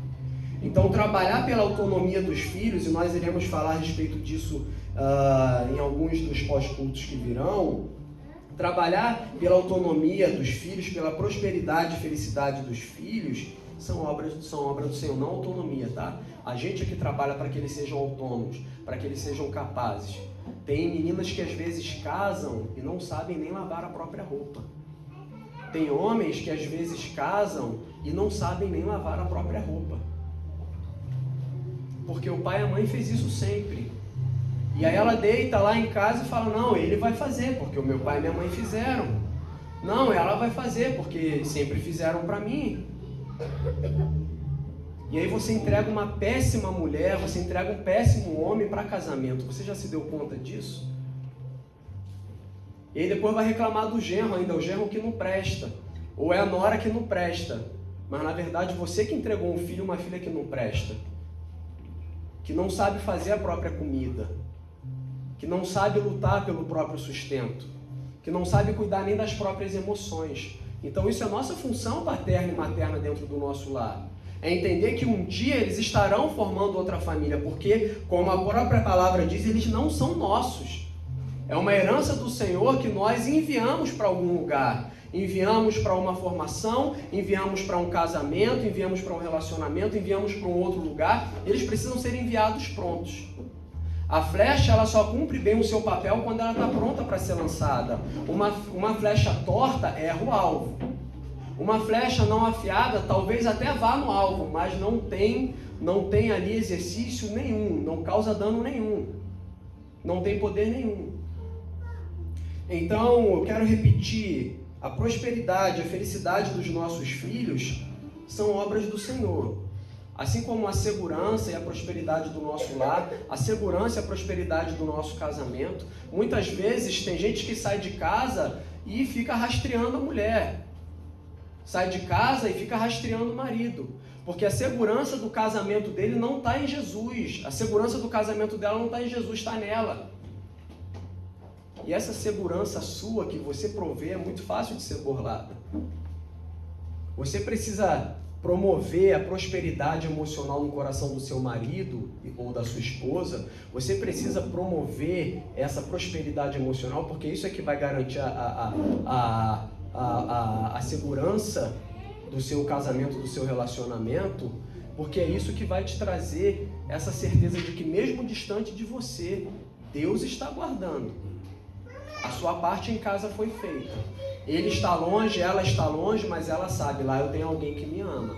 Então trabalhar pela autonomia dos filhos, e nós iremos falar a respeito disso em alguns dos pós-cultos que virão, trabalhar pela autonomia dos filhos, pela prosperidade e felicidade dos filhos, são obras do Senhor, não autonomia, tá? A gente aqui trabalha para que eles sejam autônomos, para que eles sejam capazes. Tem meninas que às vezes casam e não sabem nem lavar a própria roupa. Tem homens que às vezes casam e não sabem nem lavar a própria roupa. Porque o pai e a mãe fez isso sempre. E aí ela deita lá em casa e fala, não, ele vai fazer, porque o meu pai e minha mãe fizeram. Não, ela vai fazer, porque sempre fizeram para mim. E aí você entrega uma péssima mulher, você entrega um péssimo homem para casamento. Você já se deu conta disso? E aí depois vai reclamar do genro ainda, o genro que não presta. Ou é a nora que não presta. Mas na verdade você que entregou um filho, uma filha que não presta. Que não sabe fazer a própria comida. Que não sabe lutar pelo próprio sustento. Que não sabe cuidar nem das próprias emoções. Então isso é nossa função paterna e materna dentro do nosso lar. É entender que um dia eles estarão formando outra família. Porque, como a própria palavra diz, eles não são nossos. É uma herança do Senhor que nós enviamos para algum lugar. Enviamos para uma formação, enviamos para um casamento, enviamos para um relacionamento, enviamos para um outro lugar. Eles precisam ser enviados prontos. A flecha ela só cumpre bem o seu papel quando ela está pronta para ser lançada. Uma flecha torta erra o alvo. Uma flecha não afiada talvez até vá no alvo, mas não tem não tem ali exercício nenhum, não causa dano nenhum, não tem poder nenhum. Então, eu quero repetir, a prosperidade, a felicidade dos nossos filhos são obras do Senhor. Assim como a segurança e a prosperidade do nosso lar, a segurança e a prosperidade do nosso casamento. Muitas vezes tem gente que sai de casa e fica rastreando a mulher. Sai de casa e fica rastreando o marido. Porque a segurança do casamento dele não está em Jesus. A segurança do casamento dela não está em Jesus, está nela. E essa segurança sua que você provê é muito fácil de ser burlada. Você precisa promover a prosperidade emocional no coração do seu marido ou da sua esposa. Você precisa promover essa prosperidade emocional, porque isso é que vai garantir a segurança do seu casamento, do seu relacionamento, porque é isso que vai te trazer essa certeza de que mesmo distante de você, Deus está guardando. A sua parte em casa foi feita. Ele está longe, ela está longe, mas ela sabe, lá eu tenho alguém que me ama.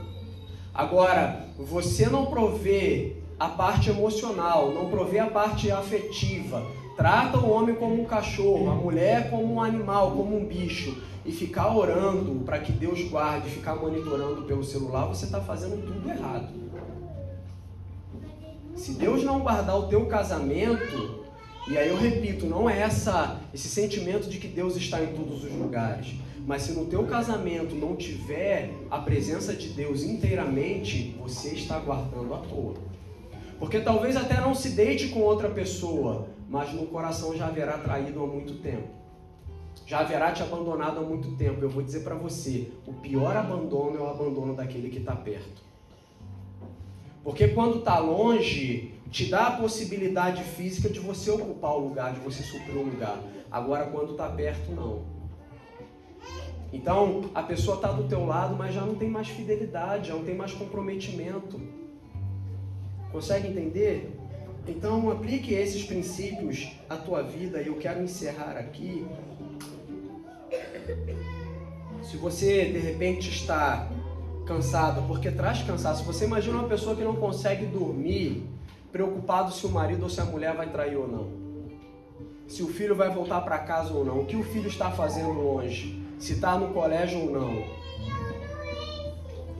Agora, você não provê a parte emocional, não provê a parte afetiva, trata o homem como um cachorro, a mulher como um animal, como um bicho, e ficar orando para que Deus guarde, ficar monitorando pelo celular, você está fazendo tudo errado. Se Deus não guardar o teu casamento, e aí eu repito, não é esse sentimento de que Deus está em todos os lugares, mas se no teu casamento não tiver a presença de Deus inteiramente, você está guardando à toa. Porque talvez até não se deite com outra pessoa, mas no coração já haverá traído há muito tempo. Já haverá te abandonado há muito tempo. Eu vou dizer para você, o pior abandono é o abandono daquele que está perto. Porque quando está longe, te dá a possibilidade física de você ocupar o lugar, de você suprir o lugar. Agora, quando está perto, não. Então, a pessoa está do teu lado, mas já não tem mais fidelidade, já não tem mais comprometimento. Consegue entender? Então, aplique esses princípios à tua vida, e eu quero encerrar aqui. Se você, de repente, está cansado, porque traz cansaço. Você imagina uma pessoa que não consegue dormir, preocupado se o marido ou se a mulher vai trair ou não. Se o filho vai voltar para casa ou não. O que o filho está fazendo longe. Se está no colégio ou não.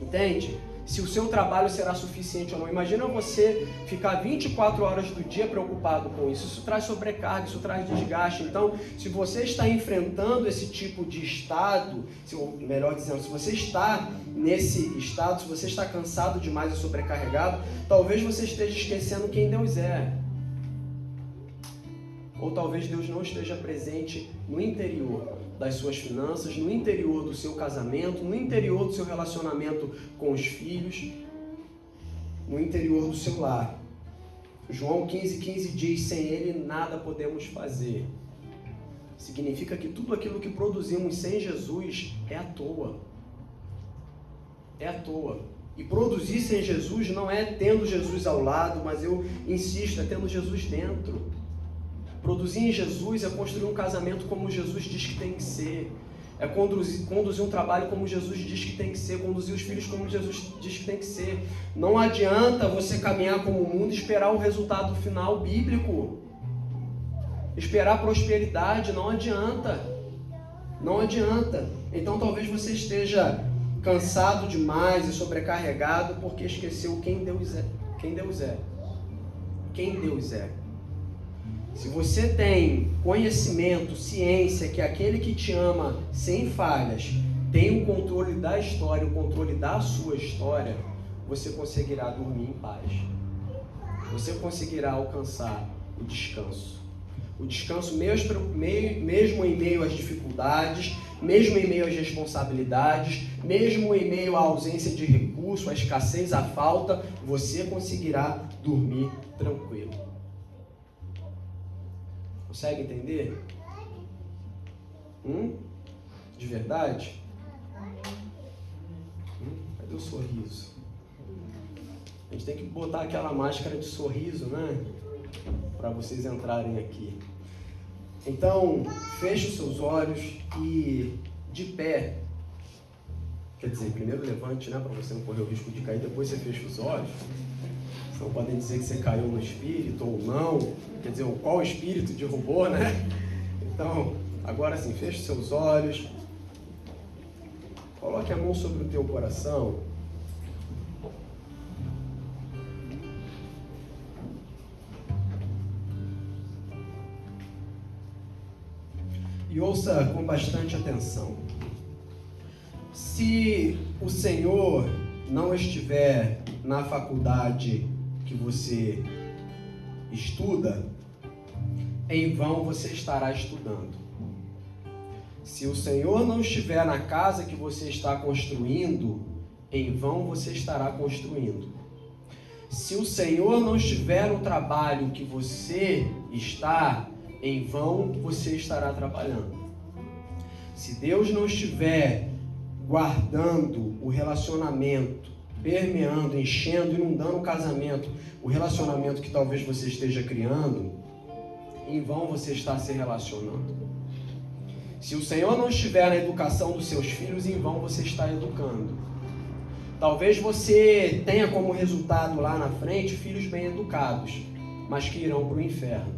Entende? Se o seu trabalho será suficiente ou não. Imagina você ficar 24 horas do dia preocupado com isso. Isso traz sobrecarga, isso traz desgaste. Então, se você está enfrentando esse tipo de estado, melhor dizendo, se você está nesse estado, se você está cansado demais e sobrecarregado, talvez você esteja esquecendo quem Deus é. Ou talvez Deus não esteja presente no interior das suas finanças, no interior do seu casamento, no interior do seu relacionamento com os filhos, no interior do seu lar. João 15,15 diz, sem Ele nada podemos fazer. Significa que tudo aquilo que produzimos sem Jesus é à toa. É à toa. E produzir sem Jesus não é tendo Jesus ao lado, mas eu insisto, é tendo Jesus dentro. Produzir em Jesus é construir um casamento como Jesus diz que tem que ser. É conduzir um trabalho como Jesus diz que tem que ser. Conduzir os filhos como Jesus diz que tem que ser. Não adianta você caminhar como o mundo e esperar o resultado final bíblico. Esperar prosperidade, não adianta. Não adianta. Então talvez você esteja cansado demais e sobrecarregado porque esqueceu quem Deus é. Quem Deus é. Quem Deus é. Se você tem conhecimento, ciência, que aquele que te ama sem falhas tem o controle da história, o controle da sua história, você conseguirá dormir em paz. Você conseguirá alcançar o descanso. O descanso mesmo em meio às dificuldades, mesmo em meio às responsabilidades, mesmo em meio à ausência de recurso, à escassez, à falta, você conseguirá dormir tranquilo. Consegue entender? De verdade? Cadê o sorriso? A gente tem que botar aquela máscara de sorriso, né? Para vocês entrarem aqui. Então, feche os seus olhos e de pé. Quer dizer, primeiro levante, né? Para você não correr o risco de cair, depois você fecha os olhos. Então podem dizer que você caiu no espírito ou não, quer dizer, qual espírito derrubou, né? Então, agora sim, feche seus olhos, coloque a mão sobre o teu coração. E ouça com bastante atenção. Se o Senhor não estiver na faculdade que você estuda, em vão você estará estudando. Se o Senhor não estiver na casa que você está construindo, em vão você estará construindo. Se o Senhor não estiver no trabalho que você está, em vão você estará trabalhando. Se Deus não estiver guardando o relacionamento, permeando, enchendo, inundando o casamento, o relacionamento que talvez você esteja criando, em vão você está se relacionando. Se o Senhor não estiver na educação dos seus filhos, em vão você está educando. Talvez você tenha como resultado lá na frente filhos bem educados, mas que irão para o inferno.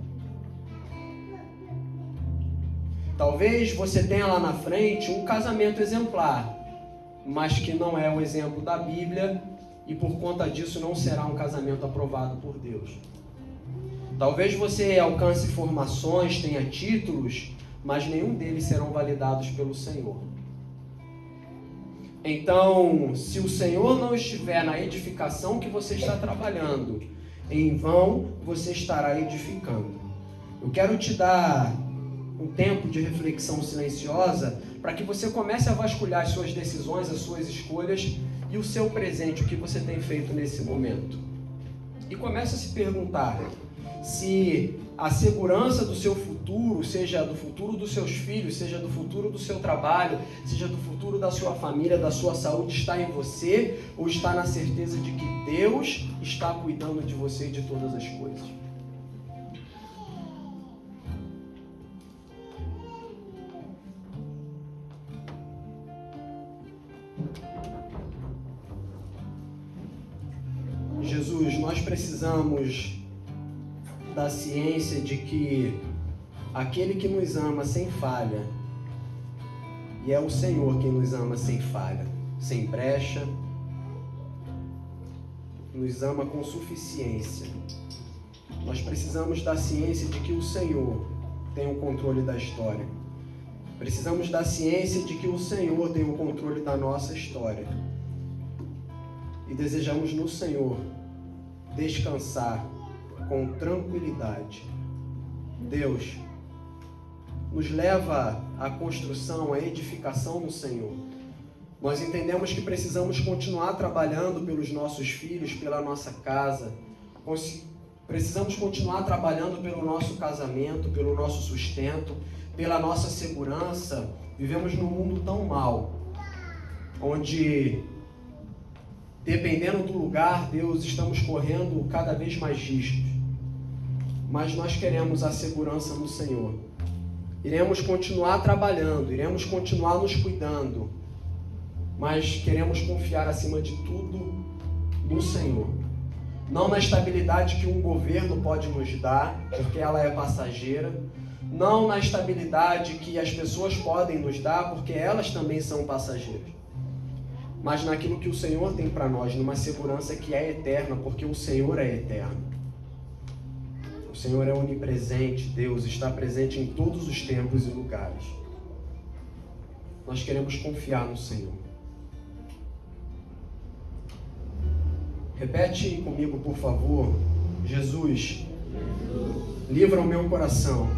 Talvez você tenha lá na frente um casamento exemplar, mas que não é o exemplo da Bíblia e por conta disso não será um casamento aprovado por Deus. Talvez você alcance formações, tenha títulos, mas nenhum deles serão validados pelo Senhor. Então, se o Senhor não estiver na edificação que você está trabalhando, em vão você estará edificando. Eu quero te dar um tempo de reflexão silenciosa para que você comece a vasculhar as suas decisões, as suas escolhas e o seu presente, o que você tem feito nesse momento. E comece a se perguntar se a segurança do seu futuro, seja do futuro dos seus filhos, seja do futuro do seu trabalho, seja do futuro da sua família, da sua saúde, está em você ou está na certeza de que Deus está cuidando de você e de todas as coisas. Jesus, nós precisamos da ciência de que aquele que nos ama sem falha, e é o Senhor quem nos ama sem falha, sem brecha, nos ama com suficiência. Nós precisamos da ciência de que o Senhor tem o controle da história. Precisamos da ciência de que o Senhor tem o controle da nossa história. E desejamos no Senhor descansar com tranquilidade. Deus, nos leva à construção, à edificação no Senhor. Nós entendemos que precisamos continuar trabalhando pelos nossos filhos, pela nossa casa. Precisamos continuar trabalhando pelo nosso casamento, pelo nosso sustento, pela nossa segurança. Vivemos num mundo tão mau, onde, dependendo do lugar, Deus, estamos correndo cada vez mais riscos. Mas nós queremos a segurança no Senhor. Iremos continuar trabalhando, iremos continuar nos cuidando, mas queremos confiar acima de tudo no Senhor. Não na estabilidade que um governo pode nos dar, porque ela é passageira. Não na estabilidade que as pessoas podem nos dar, porque elas também são passageiras. Mas naquilo que o Senhor tem para nós, numa segurança que é eterna, porque o Senhor é eterno. O Senhor é onipresente, Deus está presente em todos os tempos e lugares. Nós queremos confiar no Senhor. Repete comigo, por favor. Jesus, livra o meu coração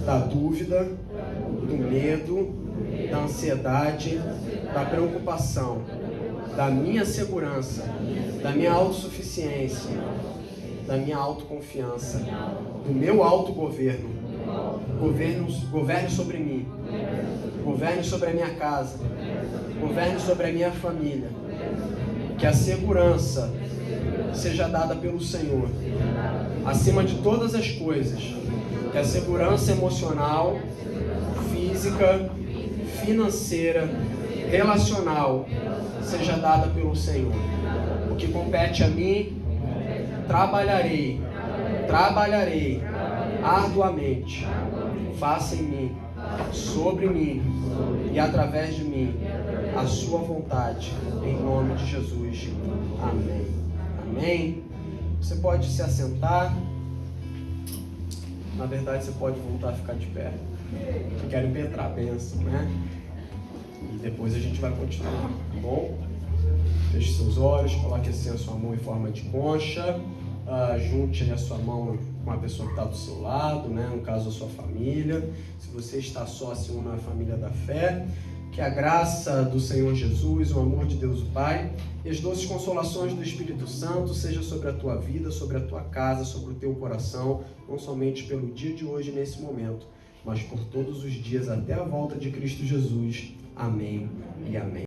da dúvida, do medo, da ansiedade, da preocupação, da minha segurança, da minha autossuficiência, da minha autoconfiança, do meu autogoverno. Governe sobre mim, governe sobre a minha casa, governe sobre a minha família. Que a segurança seja dada pelo Senhor, acima de todas as coisas. Que a segurança emocional, física, financeira, relacional seja dada pelo Senhor. O que compete a mim trabalharei arduamente, faça em mim, sobre mim e através de mim a sua vontade, em nome de Jesus. Amém. Amém. Você pode se assentar. Na verdade, você pode voltar a ficar de pé. Eu quero impetrar a bênção, né? E depois a gente vai continuar, tá bom? Feche seus olhos, coloque assim a sua mão em forma de concha. Junte aí a sua mão com a pessoa que está do seu lado, né? No caso, a sua família. Se você está só, se une à família da fé. Que a graça do Senhor Jesus, o amor de Deus o Pai e as doces consolações do Espírito Santo seja sobre a tua vida, sobre a tua casa, sobre o teu coração, não somente pelo dia de hoje, nesse momento, mas por todos os dias até a volta de Cristo Jesus. Amém e amém.